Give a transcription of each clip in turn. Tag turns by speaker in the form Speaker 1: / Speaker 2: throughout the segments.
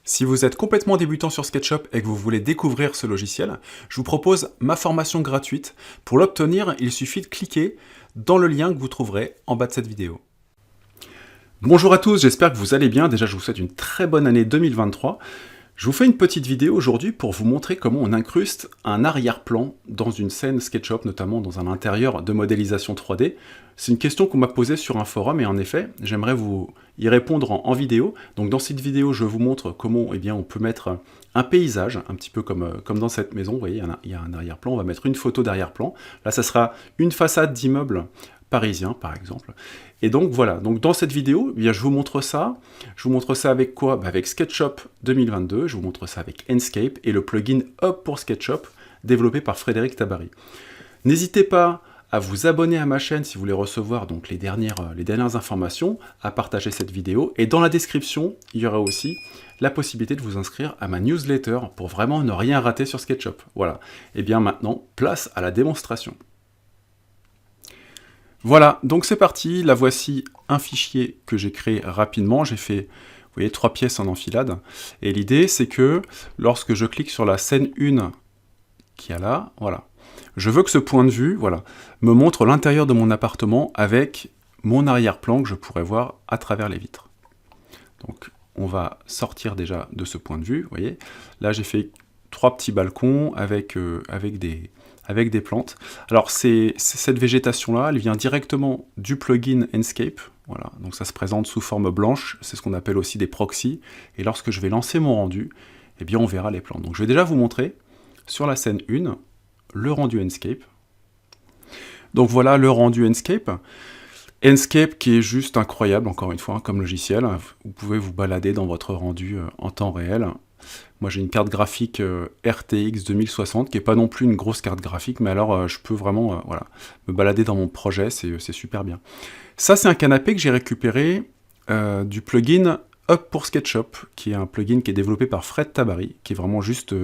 Speaker 1: Si vous êtes complètement débutant sur SketchUp et que vous voulez découvrir ce logiciel, je vous propose ma formation gratuite. Pour l'obtenir, il suffit de cliquer dans le lien que vous trouverez en bas de cette vidéo. Bonjour à tous, j'espère que vous allez bien. Déjà, je vous souhaite une très bonne année 2023. Je vous fais une petite vidéo aujourd'hui pour vous montrer comment on incruste un arrière-plan dans une scène SketchUp, notamment dans un intérieur de modélisation 3D. C'est une question qu'on m'a posée sur un forum et en effet, j'aimerais vous y répondre en vidéo. Donc dans cette vidéo, je vous montre comment on peut mettre un paysage, un petit peu comme dans cette maison. Vous voyez, il y a un arrière-plan, on va mettre une photo d'arrière-plan. Là, ça sera une façade d'immeuble parisien, par exemple. Et donc voilà, donc dans cette vidéo, eh bien, je vous montre ça. Je vous montre ça avec quoi? Avec SketchUp 2022, je vous montre ça avec Enscape et le plugin Hub pour SketchUp, développé par Frédéric Tabary. N'hésitez pas à vous abonner à ma chaîne si vous voulez recevoir donc les dernières informations, à partager cette vidéo. Et dans la description, il y aura aussi la possibilité de vous inscrire à ma newsletter pour vraiment ne rien rater sur SketchUp. Voilà. Et bien maintenant, place à la démonstration. Voilà, donc c'est parti, là voici un fichier que j'ai créé rapidement, j'ai fait, vous voyez, 3 pièces en enfilade, et l'idée c'est que lorsque je clique sur la scène 1 qui est là, voilà, je veux que ce point de vue, voilà, me montre l'intérieur de mon appartement avec mon arrière-plan que je pourrais voir à travers les vitres. Donc on va sortir déjà de ce point de vue, vous voyez, là j'ai fait 3 petits balcons avec des plantes. Alors cette végétation-là, elle vient directement du plugin Enscape. Voilà, donc ça se présente sous forme blanche, c'est ce qu'on appelle aussi des proxys. Et lorsque je vais lancer mon rendu, eh bien on verra les plantes. Donc je vais déjà vous montrer sur la scène 1, le rendu Enscape. Donc voilà le rendu Enscape. Enscape qui est juste incroyable, encore une fois, comme logiciel. Vous pouvez vous balader dans votre rendu en temps réel. Moi j'ai une carte graphique RTX 2060 qui n'est pas non plus une grosse carte graphique, mais alors je peux vraiment voilà, me balader dans mon projet, c'est super bien. Ça c'est un canapé que j'ai récupéré du plugin Hub pour SketchUp, qui est un plugin qui est développé par Fred Tabary, qui est vraiment juste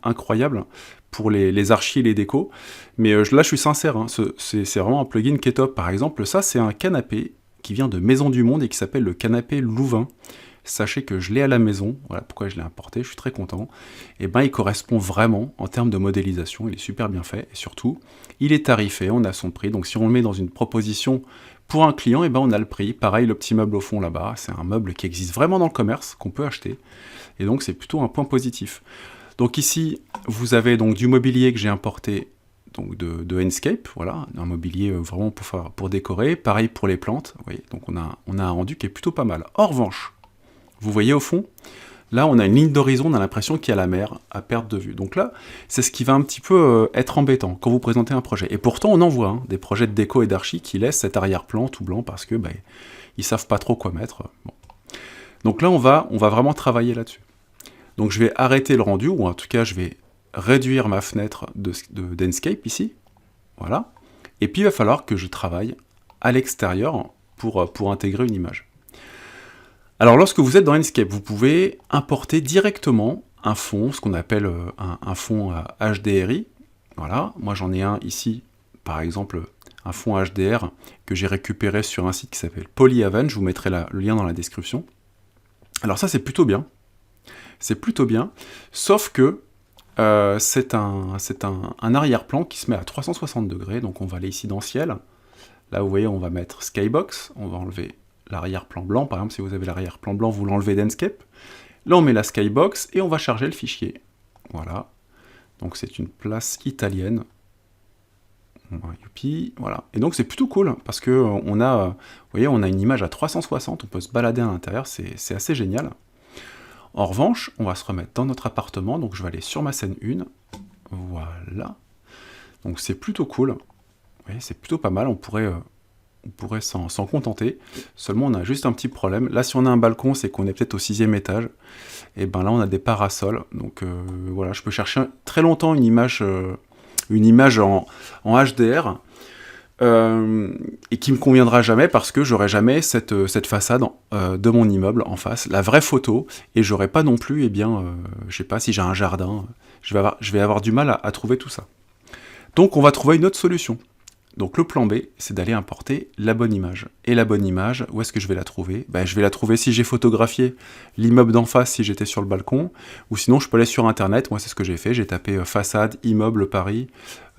Speaker 1: incroyable pour les archis et les décos. Mais là je suis sincère, hein, c'est vraiment un plugin qui est top. Par exemple, ça c'est un canapé qui vient de Maison du Monde et qui s'appelle le canapé Louvain. Sachez que je l'ai à la maison, voilà pourquoi je l'ai importé, je suis très content. Et il correspond vraiment en termes de modélisation, il est super bien fait, et surtout, il est tarifé, on a son prix, donc si on le met dans une proposition pour un client, on a le prix. Pareil, le petit meuble au fond là-bas, c'est un meuble qui existe vraiment dans le commerce, qu'on peut acheter, et donc c'est plutôt un point positif. Donc ici, vous avez donc du mobilier que j'ai importé donc de Enscape, voilà, un mobilier vraiment pour décorer, pareil pour les plantes, vous voyez, donc on a un rendu qui est plutôt pas mal. En revanche, vous voyez au fond, là on a une ligne d'horizon, on a l'impression qu'il y a la mer à perte de vue. Donc là, c'est ce qui va un petit peu être embêtant quand vous présentez un projet. Et pourtant on en voit des projets de déco et d'archi qui laissent cet arrière-plan tout blanc parce que ils savent pas trop quoi mettre. Bon. Donc là on va vraiment travailler là-dessus. Donc je vais arrêter le rendu, ou en tout cas je vais réduire ma fenêtre d'Enscape ici. Voilà. Et puis il va falloir que je travaille à l'extérieur pour intégrer une image. Alors lorsque vous êtes dans Enscape, vous pouvez importer directement un fond, ce qu'on appelle un fond HDRI. Voilà, moi j'en ai un ici, par exemple, un fond HDR que j'ai récupéré sur un site qui s'appelle Polyhaven, je vous mettrai le lien dans la description. Alors ça c'est plutôt bien, sauf que c'est un arrière-plan qui se met à 360 degrés, donc on va aller ici dans ciel. Là vous voyez, on va mettre Skybox, on va enlever l'arrière-plan blanc, par exemple, si vous avez l'arrière-plan blanc, vous l'enlevez d'Enscape. Là, on met la Skybox et on va charger le fichier. Voilà. Donc, c'est une place italienne. Youpi, voilà. Et donc, c'est plutôt cool parce que on a, vous voyez, on a une image à 360, on peut se balader à l'intérieur, c'est assez génial. En revanche, on va se remettre dans notre appartement. Donc, je vais aller sur ma scène 1. Voilà. Donc, c'est plutôt cool. Vous voyez, c'est plutôt pas mal. On pourrait s'en contenter, seulement on a juste un petit problème. Là, si on a un balcon, c'est qu'on est peut-être au 6e étage, et là on a des parasols, donc voilà, je peux chercher très longtemps une image en HDR, et qui me conviendra jamais parce que j'aurai jamais cette façade de mon immeuble en face, la vraie photo, et j'aurai pas non plus, je sais pas si j'ai un jardin, je vais avoir du mal à trouver tout ça. Donc on va trouver une autre solution. Donc le plan B, c'est d'aller importer la bonne image. Et la bonne image, où est-ce que je vais la trouver? Je vais la trouver si j'ai photographié l'immeuble d'en face, si j'étais sur le balcon, ou sinon je peux aller sur internet. Moi c'est ce que j'ai fait, j'ai tapé façade, immeuble Paris,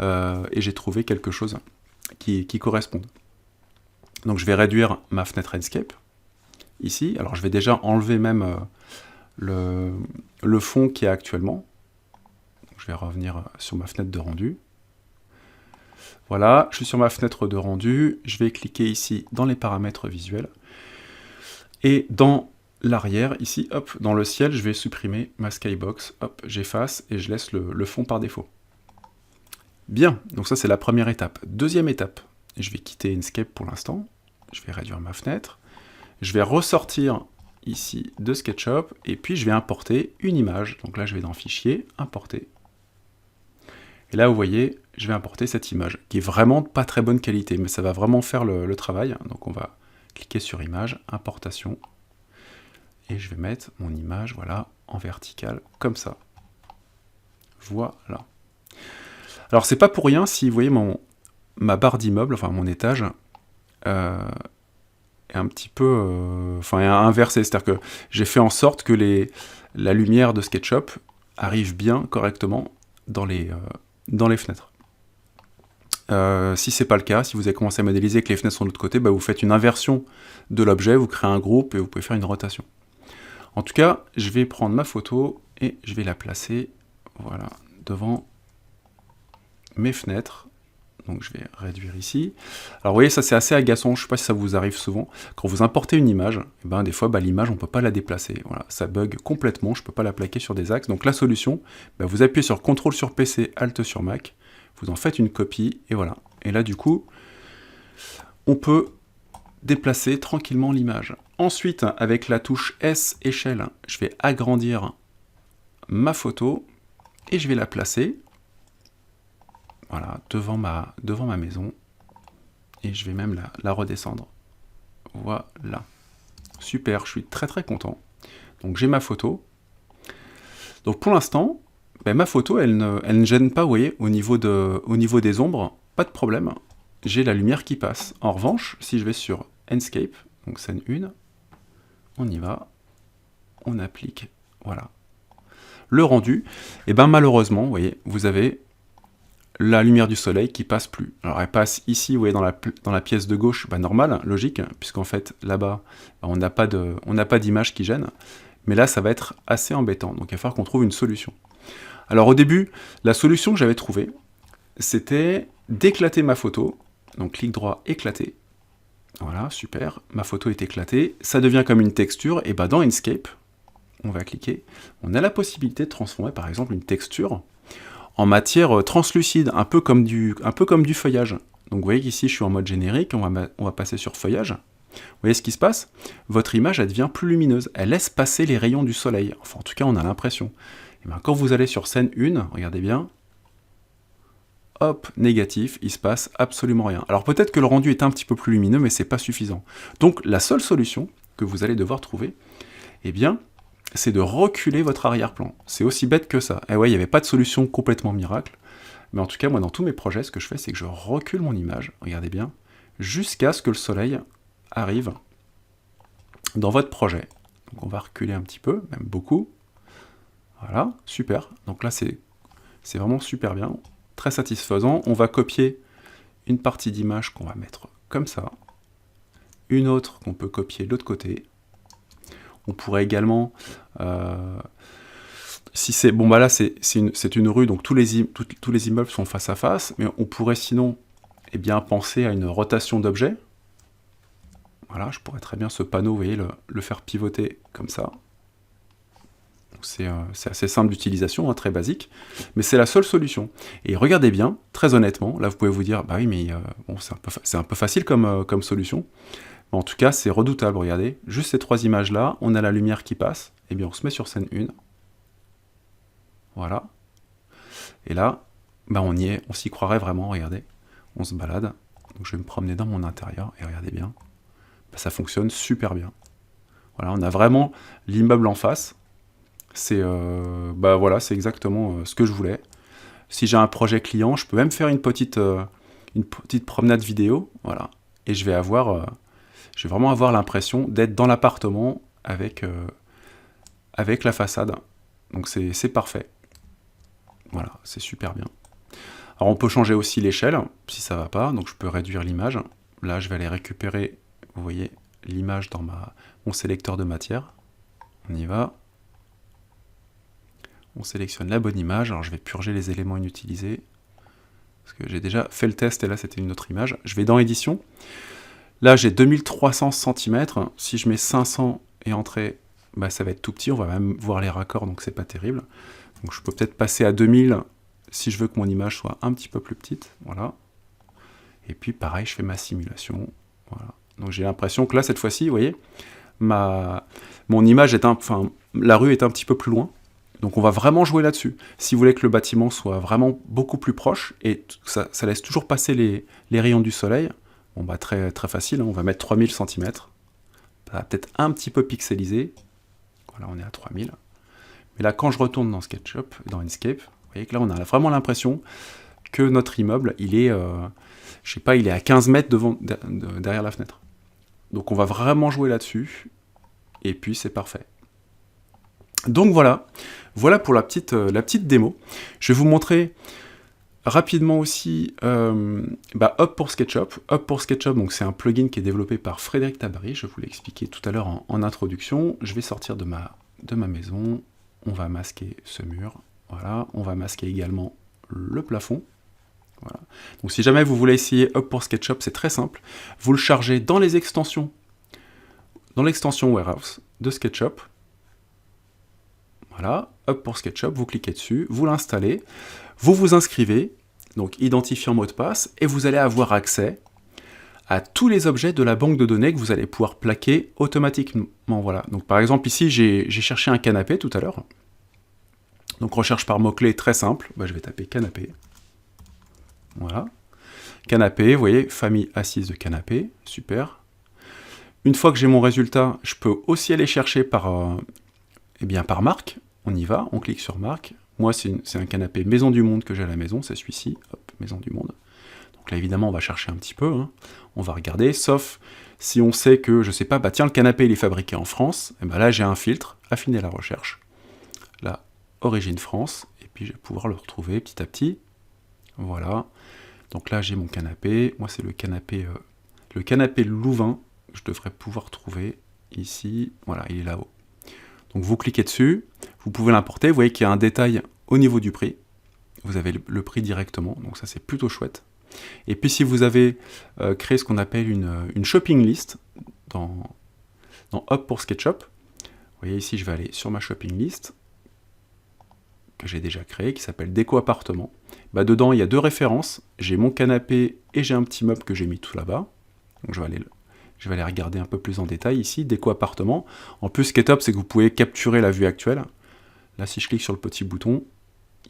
Speaker 1: et j'ai trouvé quelque chose qui corresponde. Donc je vais réduire ma fenêtre Enscape, ici. Alors je vais déjà enlever même le fond qui est actuellement. Donc, je vais revenir sur ma fenêtre de rendu. Voilà, je suis sur ma fenêtre de rendu, je vais cliquer ici dans les paramètres visuels, et dans l'arrière, ici, hop, dans le ciel, je vais supprimer ma skybox, hop, j'efface et je laisse le fond par défaut. Bien, donc ça c'est la première étape. Deuxième étape, je vais quitter Enscape pour l'instant, je vais réduire ma fenêtre, je vais ressortir ici de SketchUp, et puis je vais importer une image. Donc là je vais dans Fichier, Importer. Et là, vous voyez, je vais importer cette image, qui est vraiment de pas très bonne qualité, mais ça va vraiment faire le travail. Donc on va cliquer sur Image, Importation, et je vais mettre mon image, voilà, en verticale, comme ça. Voilà. Alors c'est pas pour rien si vous voyez ma barre d'immeuble, enfin mon étage, est un petit peu, inversé. C'est-à-dire que j'ai fait en sorte que la lumière de SketchUp arrive bien, correctement, dans les fenêtres. Si c'est pas le cas, si vous avez commencé à modéliser que les fenêtres sont de l'autre côté, vous faites une inversion de l'objet, vous créez un groupe et vous pouvez faire une rotation. En tout cas, je vais prendre ma photo et je vais la placer, voilà, devant mes fenêtres. Donc je vais réduire ici. Alors vous voyez, ça c'est assez agaçant, je ne sais pas si ça vous arrive souvent. Quand vous importez une image, des fois l'image on ne peut pas la déplacer. Voilà, ça bug complètement, je ne peux pas la plaquer sur des axes. Donc la solution, vous appuyez sur CTRL sur PC, ALT sur Mac, vous en faites une copie, et voilà. Et là du coup, on peut déplacer tranquillement l'image. Ensuite, avec la touche S échelle, je vais agrandir ma photo, et je vais la placer, voilà, devant ma maison, et je vais même la redescendre. Voilà. Super, je suis très très content. Donc j'ai ma photo. Donc pour l'instant, ma photo, elle ne gêne pas, vous voyez, au niveau des ombres, pas de problème. J'ai la lumière qui passe. En revanche, si je vais sur Enscape, donc scène 1, on y va, on applique, voilà. Le rendu, et malheureusement, vous voyez, vous avez la lumière du soleil qui passe plus. Alors elle passe ici, vous voyez, dans la pièce de gauche, normal, logique, puisqu'en fait, là-bas, on n'a pas d'image qui gêne, mais là, ça va être assez embêtant, donc il va falloir qu'on trouve une solution. Alors au début, la solution que j'avais trouvée, c'était d'éclater ma photo, donc clic droit, éclater, voilà, super, ma photo est éclatée, ça devient comme une texture, et dans Enscape, on va cliquer, on a la possibilité de transformer par exemple une texture en matière translucide, un peu comme du feuillage. Donc vous voyez qu'ici je suis en mode générique, on va passer sur feuillage. Vous voyez ce qui se passe? Votre image, elle devient plus lumineuse, elle laisse passer les rayons du soleil. Enfin en tout cas on a l'impression. Et quand vous allez sur scène 1, regardez bien, hop, négatif, il se passe absolument rien. Alors peut-être que le rendu est un petit peu plus lumineux, mais c'est pas suffisant. Donc la seule solution que vous allez devoir trouver, c'est de reculer votre arrière-plan. C'est aussi bête que ça. Et ouais, il n'y avait pas de solution complètement miracle. Mais en tout cas, moi, dans tous mes projets, ce que je fais, c'est que je recule mon image, regardez bien, jusqu'à ce que le soleil arrive dans votre projet. Donc on va reculer un petit peu, même beaucoup. Voilà, super. Donc là, c'est vraiment super bien, très satisfaisant. On va copier une partie d'image qu'on va mettre comme ça. Une autre qu'on peut copier de l'autre côté. On pourrait également, si c'est là c'est une rue, donc tous les immeubles sont face à face, mais on pourrait sinon penser à une rotation d'objets. Voilà, je pourrais très bien ce panneau, vous voyez, le faire pivoter comme ça. C'est assez simple d'utilisation, très basique, mais c'est la seule solution. Et regardez bien, très honnêtement, là vous pouvez vous dire, oui, mais c'est un peu facile comme solution. En tout cas, c'est redoutable, regardez. Juste ces trois images-là, on a la lumière qui passe, on se met sur scène 1. Voilà. Et là, on y est, on s'y croirait vraiment, regardez. On se balade. Donc je vais me promener dans mon intérieur, et regardez bien. Ça fonctionne super bien. Voilà, on a vraiment l'immeuble en face. C'est voilà, c'est exactement ce que je voulais. Si j'ai un projet client, je peux même faire une petite une petite promenade vidéo, voilà. Et je vais vraiment avoir l'impression d'être dans l'appartement avec la façade. Donc c'est parfait. Voilà, c'est super bien. Alors on peut changer aussi l'échelle, si ça va pas, donc je peux réduire l'image. Là, je vais aller récupérer, vous voyez, l'image dans mon sélecteur de matière. On y va. On sélectionne la bonne image. Alors je vais purger les éléments inutilisés, parce que j'ai déjà fait le test, et là c'était une autre image. Je vais dans édition. Là, j'ai 2300 cm. Si je mets 500 et entrée, bah, ça va être tout petit. On va même voir les raccords, donc c'est pas terrible. Donc je peux peut-être passer à 2000 si je veux que mon image soit un petit peu plus petite. Voilà. Et puis pareil, je fais ma simulation. Voilà. Donc j'ai l'impression que là, cette fois-ci, vous voyez, mon image la rue est un petit peu plus loin. Donc on va vraiment jouer là-dessus. Si vous voulez que le bâtiment soit vraiment beaucoup plus proche, et ça laisse toujours passer les rayons du soleil, bon bah très, très facile, hein, on va mettre 3000 cm. Ça va peut-être un petit peu pixelisé. Voilà, on est à 3000. Mais là, quand je retourne dans SketchUp, dans Inkscape, vous voyez que là, on a vraiment l'impression que notre immeuble, il est, je sais pas, il est à 15 mètres derrière la fenêtre. Donc on va vraiment jouer là-dessus, et puis c'est parfait. Donc voilà pour la petite démo. Je vais vous montrer rapidement aussi Hub pour SketchUp. Hub pour SketchUp, donc c'est un plugin qui est développé par Frédéric Tabary. Je vous l'ai expliqué tout à l'heure en introduction. Je vais sortir de ma maison. On va masquer ce mur. Voilà. On va masquer également le plafond. Voilà. Donc si jamais vous voulez essayer Hub pour SketchUp, c'est très simple. Vous le chargez dans les extensions, dans l'extension Warehouse de SketchUp. Voilà, Hub pour SketchUp, vous cliquez dessus, vous l'installez, vous vous inscrivez, donc identifiant mot de passe, et vous allez avoir accès à tous les objets de la banque de données que vous allez pouvoir plaquer automatiquement. Voilà. Donc par exemple ici, j'ai cherché un canapé tout à l'heure. Donc recherche par mot-clé très simple, bah, je vais taper canapé. Voilà. Canapé, vous voyez, famille assise de canapé, super. Une fois que j'ai mon résultat, je peux aussi aller chercher par marque. On y va, on clique sur marque. Moi, c'est un canapé Maison du Monde que j'ai à la maison, c'est celui-ci, hop, Maison du Monde. Donc là, évidemment, on va chercher un petit peu, hein. On va regarder, sauf si on sait que, je sais pas, bah tiens, le canapé, il est fabriqué en France, et ben là, j'ai un filtre, affiner la recherche. Là, origine France, et puis je vais pouvoir le retrouver petit à petit. Voilà. Donc là, j'ai mon canapé. Moi, c'est le canapé Louvain, que je devrais pouvoir trouver ici. Voilà, il est là-haut. Donc vous cliquez dessus, vous pouvez l'importer, vous voyez qu'il y a un détail au niveau du prix, vous avez le prix directement, donc ça c'est plutôt chouette. Et puis si vous avez créé ce qu'on appelle une shopping list dans Hub pour SketchUp, vous voyez ici je vais aller sur ma shopping list, que j'ai déjà créée, qui s'appelle Déco Appartement. Bah, dedans il y a deux références, j'ai mon canapé et j'ai un petit meuble que j'ai mis tout là-bas, donc je vais aller regarder un peu plus en détail ici, déco appartement. En plus, ce qui est top, c'est que vous pouvez capturer la vue actuelle. Là, si je clique sur le petit bouton,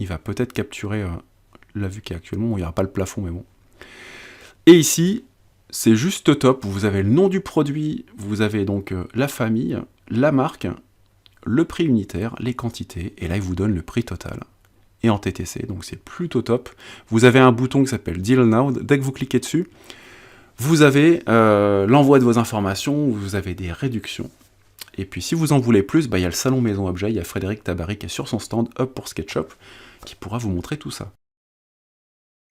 Speaker 1: il va peut-être capturer la vue qui est actuellement. Bon, il n'y aura pas le plafond, mais bon. Et ici, c'est juste top. Vous avez le nom du produit, vous avez donc la famille, la marque, le prix unitaire, les quantités, et là, il vous donne le prix total. Et en TTC, donc c'est plutôt top. Vous avez un bouton qui s'appelle Deal Now. Dès que vous cliquez dessus, vous avez l'envoi de vos informations, vous avez des réductions. Et puis si vous en voulez plus, bah, y a le salon Maison Objet, il y a Frédéric Tabary qui est sur son stand Hub pour SketchUp, qui pourra vous montrer tout ça.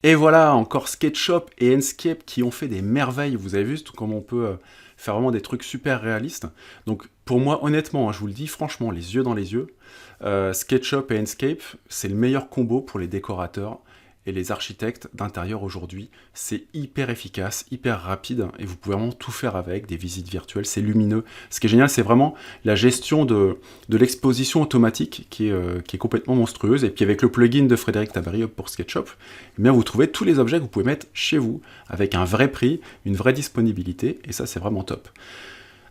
Speaker 1: Et voilà, encore SketchUp et Inkscape qui ont fait des merveilles. Vous avez vu comment on peut faire vraiment des trucs super réalistes. Donc pour moi, honnêtement, hein, je vous le dis franchement, les yeux dans les yeux, SketchUp et Inkscape, c'est le meilleur combo pour les décorateurs et les architectes d'intérieur aujourd'hui. C'est hyper efficace, hyper rapide, et vous pouvez vraiment tout faire avec, des visites virtuelles, c'est lumineux. Ce qui est génial, c'est vraiment la gestion de l'exposition automatique qui est complètement monstrueuse. Et puis avec le plugin de Frédéric Tabary pour SketchUp, eh bien vous trouvez tous les objets que vous pouvez mettre chez vous, avec un vrai prix, une vraie disponibilité, et ça c'est vraiment top.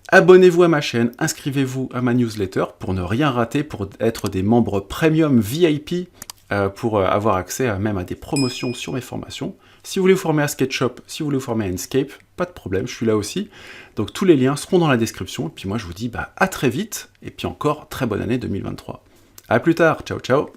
Speaker 1: Abonnez-vous à ma chaîne, inscrivez-vous à ma newsletter pour ne rien rater, pour être des membres premium VIP, pour avoir accès même à des promotions sur mes formations. Si vous voulez vous former à SketchUp, si vous voulez vous former à Inkscape, pas de problème, je suis là aussi. Donc tous les liens seront dans la description. Et puis moi je vous dis à très vite, et puis encore très bonne année 2023. A plus tard, ciao ciao.